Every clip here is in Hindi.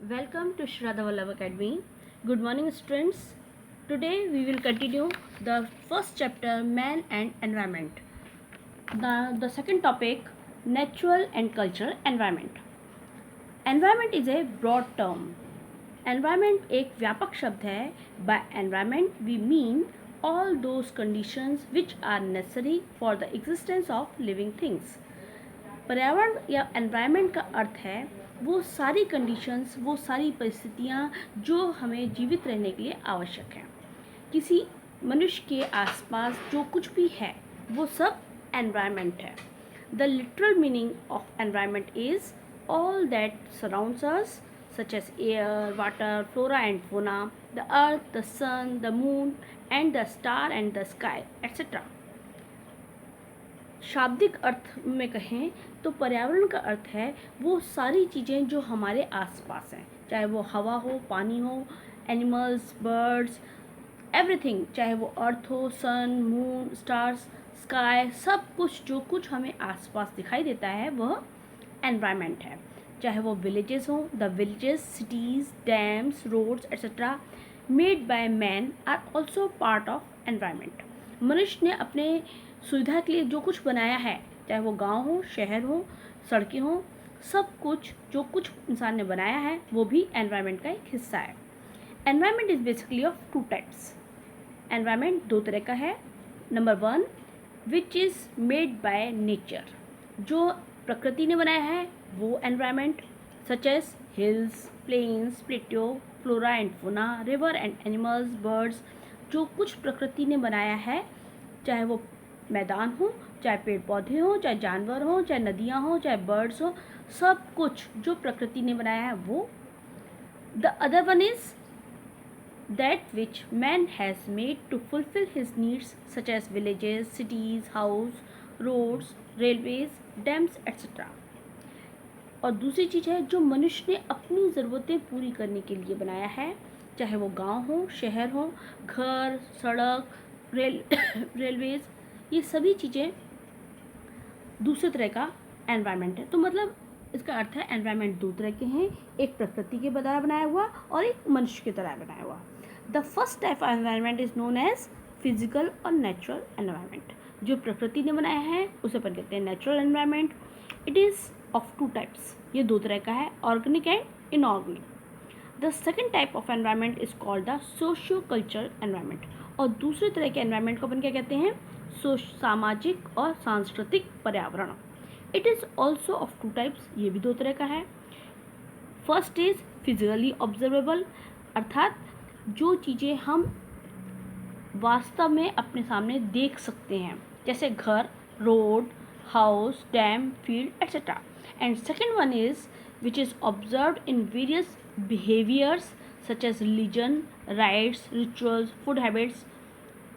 Welcome to Shraddha Vallabh Academy. Good morning, students. Today we will continue the first chapter, Man and Environment. The second topic, Natural and Cultural Environment. Environment is a broad term. Environment एक व्यापक शब्द है. By environment we mean all those conditions which are necessary for the existence of living things. पर्यावरण या एनवायरनमेंट का अर्थ है वो सारी कंडीशंस, वो सारी परिस्थितियाँ जो हमें जीवित रहने के लिए आवश्यक हैं. किसी मनुष्य के आसपास जो कुछ भी है वो सब एनवायरनमेंट है. The literal meaning of environment is all that surrounds us such as air, water, flora and fauna, the earth, the sun, the moon and the star and the sky, etc. शाब्दिक अर्थ में कहें तो पर्यावरण का अर्थ है वो सारी चीज़ें जो हमारे आसपास हैं, चाहे वो हवा हो, पानी हो, एनिमल्स, बर्ड्स, एवरीथिंग, चाहे वो अर्थ हो, सन, मून, स्टार्स, स्काई, सब कुछ जो कुछ हमें आसपास दिखाई देता है वह एनवायरनमेंट है. चाहे वो विलेजेस हो, the villages, cities, dams, roads etcetera made by man are also part of environment. मनुष्य ने अपने सुविधा के लिए जो कुछ बनाया है, चाहे वो गांव हो, शहर हो, सड़कें हो, सब कुछ जो कुछ इंसान ने बनाया है वो भी एनवायरनमेंट का एक हिस्सा है. Environment is basically of two types. Environment दो तरह का है. Number one, which is made by nature, जो प्रकृति ने बनाया है वो environment, such as hills, plains, plateau, flora and fauna, river and animals, birds, जो कुछ प्रकृति ने बनाया है, चाहे वो मैदान हो, चाहे पेड़ पौधे हो, चाहे जानवर हो, चाहे नदियाँ हो, चाहे बर्ड्स हो, सब कुछ जो प्रकृति ने बनाया है वो. The other one is that which man has made to fulfil his needs such as villages, cities, house, roads, railways, dams etcetera. और दूसरी चीज़ है जो मनुष्य ने अपनी ज़रूरतें पूरी करने के लिए बनाया है, चाहे वो गांव हो, शहर हो, घर, सड़क, रेलवेज, ये सभी चीज़ें दूसरे तरह का एनवायरनमेंट है. तो मतलब इसका अर्थ है एनवायरनमेंट दो तरह के हैं, एक प्रकृति के द्वारा बनाया हुआ और एक मनुष्य के द्वारा बनाया हुआ. The first type of environment is known as physical और नेचुरल एनवायरनमेंट. जो प्रकृति ने बनाया है उसे अपन कहते हैं natural environment. It is of two types, ये दो तरह का है, organic and inorganic. The second type of environment is called the socio cultural environment. और दूसरे तरह के एनवायरनमेंट को अपन क्या कहते हैं, सामाजिक और सांस्कृतिक पर्यावरण. It is also of two types, ये भी दो तरह का है. फर्स्ट इज फिजिकली ऑब्जर्वेबल, अर्थात जो चीज़ें हम वास्तव में अपने सामने देख सकते हैं, जैसे घर, road, house, dam, field etcetera. And second one is which is observed in various behaviours such as religion, rights, rituals, food habits,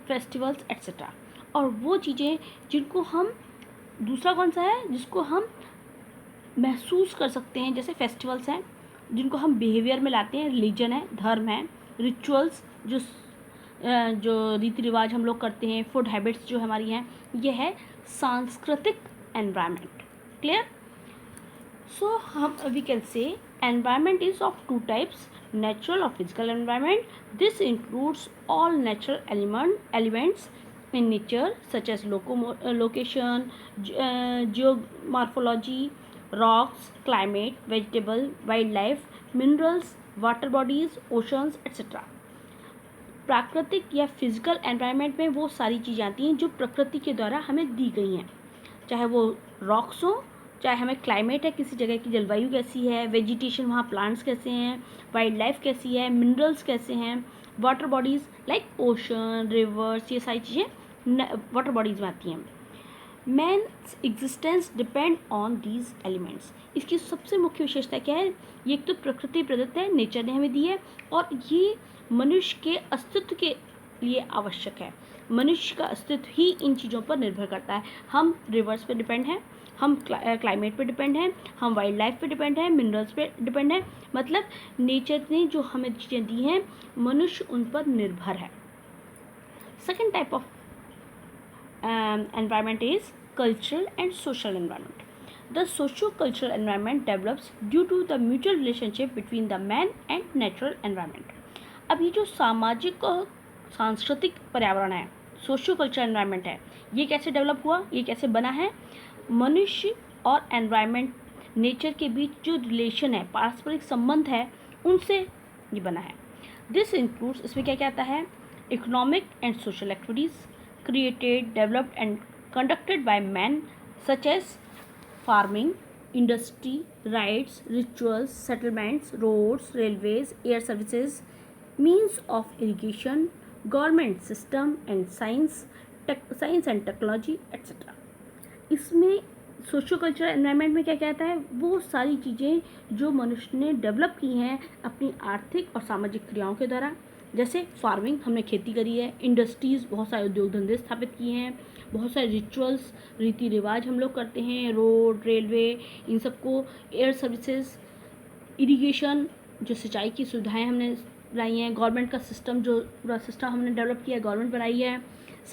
festivals etcetera. और वो चीज़ें जिनको हम, दूसरा कौन सा है जिसको हम महसूस कर सकते हैं, जैसे फेस्टिवल्स हैं जिनको हम बिहेवियर में लाते हैं, रिलीजन है, धर्म है, रिचुअल्स जो रीति रिवाज हम लोग करते हैं, फूड हैबिट्स जो हमारी हैं, ये है सांस्कृतिक एनवायरनमेंट. क्लियर? सो हम we can say environment is of two types, natural or physical environment. This includes all natural elements in nature such as location, geomorphology, rocks, climate, vegetable, wildlife, minerals, water bodies, oceans etc. प्राकृतिक या फिजिकल एनवायरनमेंट में वो सारी चीज़ें आती हैं जो प्रकृति के द्वारा हमें दी गई हैं, चाहे वो रॉक्स हो, चाहे हमें क्लाइमेट है, किसी जगह की जलवायु कैसी है, वेजिटेशन वहाँ प्लांट्स कैसे हैं, वाइल्ड लाइफ कैसी है, मिनरल्स कैसे हैं, water bodies like ocean, rivers, ये सारी चीज़ें वाटर बॉडीज़ में आती हैं. Man's existence depend on these elements. इसकी सबसे मुख्य विशेषता क्या है, ये एक तो प्रकृति प्रदत्त है, नेचर ने हमें दी है, और ये मनुष्य के अस्तित्व के लिए आवश्यक है. मनुष्य का अस्तित्व ही इन चीज़ों पर निर्भर करता है. हम रिवर्स पे डिपेंड हैं, हम क्लाइमेट पे डिपेंड हैं, हम वाइल्ड लाइफ पे डिपेंड हैं, मिनरल्स पे डिपेंड हैं. मतलब नेचर ने जो हमें चीज़ें दी हैं, मनुष्य उन पर निर्भर है. Second type of environment is cultural and social environment. The socio-cultural environment develops due to the mutual relationship between the man and natural environment. अब ये जो सामाजिक और सांस्कृतिक पर्यावरण है, सोशियो कल्चरल एनवायरनमेंट है, ये कैसे डेवलप हुआ, ये कैसे बना है? मनुष्य और एनवायरनमेंट, नेचर के बीच जो रिलेशन है, पारस्परिक संबंध है, उनसे ये बना है. दिस इंक्लूड्स, इसमें क्या क्या आता है? Economic and social activities created, developed and conducted by man such as farming, industry, rights, rituals, settlements, roads, railways, air services, means of irrigation, government system and science and technology, etc. इसमें सोशो कल्चरल एनवायरनमेंट में क्या कहता है? वो सारी चीज़ें जो मनुष्य ने डेवलप की हैं अपनी आर्थिक और सामाजिक क्रियाओं के द्वारा. जैसे फार्मिंग, हमने खेती करी है. इंडस्ट्रीज़, बहुत सारे उद्योग धंधे स्थापित किए हैं. बहुत सारे रिचुअल्स, रीति रिवाज हम लोग करते हैं. रोड, रेलवे, इन सबको. एयर सर्विसेज, इरिगेशन, जो सिंचाई की सुविधाएं हमने बनाई हैं. गवर्नमेंट का सिस्टम, जो पूरा सिस्टम हमने डेवलप किया है, गवर्नमेंट बनाई है.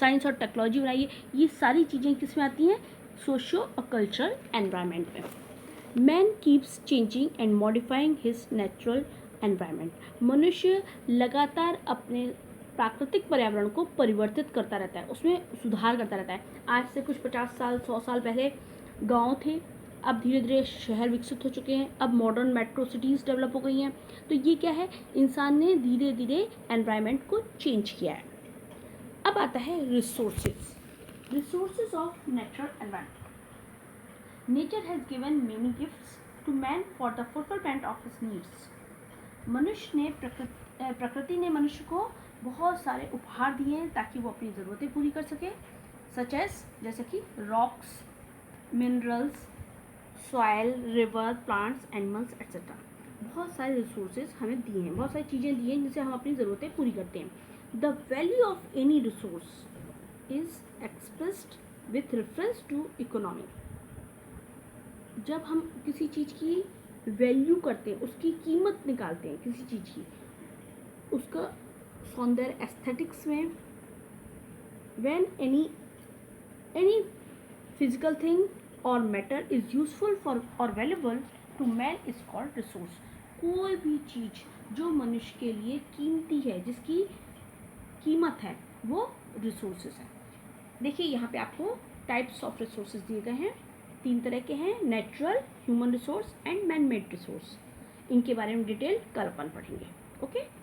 साइंस और टेक्नोलॉजी बनाई है. ये सारी चीज़ें किस में आती हैं? सोशो और कल्चरल एनवायरनमेंट में. Man keeps changing and modifying his natural environment. मनुष्य लगातार अपने प्राकृतिक पर्यावरण को परिवर्तित करता रहता है, उसमें सुधार करता रहता है. आज से कुछ 50 साल 100 साल पहले गांव थे, अब धीरे धीरे शहर विकसित हो चुके हैं. अब मॉडर्न मेट्रो सिटीज़ डेवलप हो गई हैं. तो ये क्या है? इंसान ने धीरे धीरे एनवायरनमेंट को चेंज किया है. अब आता है resources. Resources of natural environment. Nature has given many gifts to man for the fulfilment of his needs. मनुष्य ने प्रकृति ने मनुष्य को बहुत सारे उपहार दिए हैं ताकि वो अपनी ज़रूरतें पूरी कर सके. सच एज, जैसे कि rocks, minerals, soil, river, plants, animals, etcetera. बहुत सारे रिसोर्सेज हमें दिए हैं, बहुत सारी चीज़ें दी हैं जिससे हम अपनी ज़रूरतें पूरी करते हैं. The value of any resource is expressed with reference to economy. जब हम किसी चीज़ की वैल्यू करते हैं, उसकी कीमत निकालते हैं किसी चीज़ की, उसका सौंदर्य, एस्थेटिक्स में, when any physical thing or matter is useful for or valuable to man is called resource. कोई भी चीज़ जो मनुष्य के लिए कीमती है, जिसकी कीमत है, वो रिसोर्सेज है. देखिए यहाँ पे आपको टाइप्स ऑफ रिसोर्सेज दिए गए हैं. 3 तरह के हैं: natural, human resource and man made resource. इनके बारे में डिटेल कल अपन पढ़ेंगे. ओके.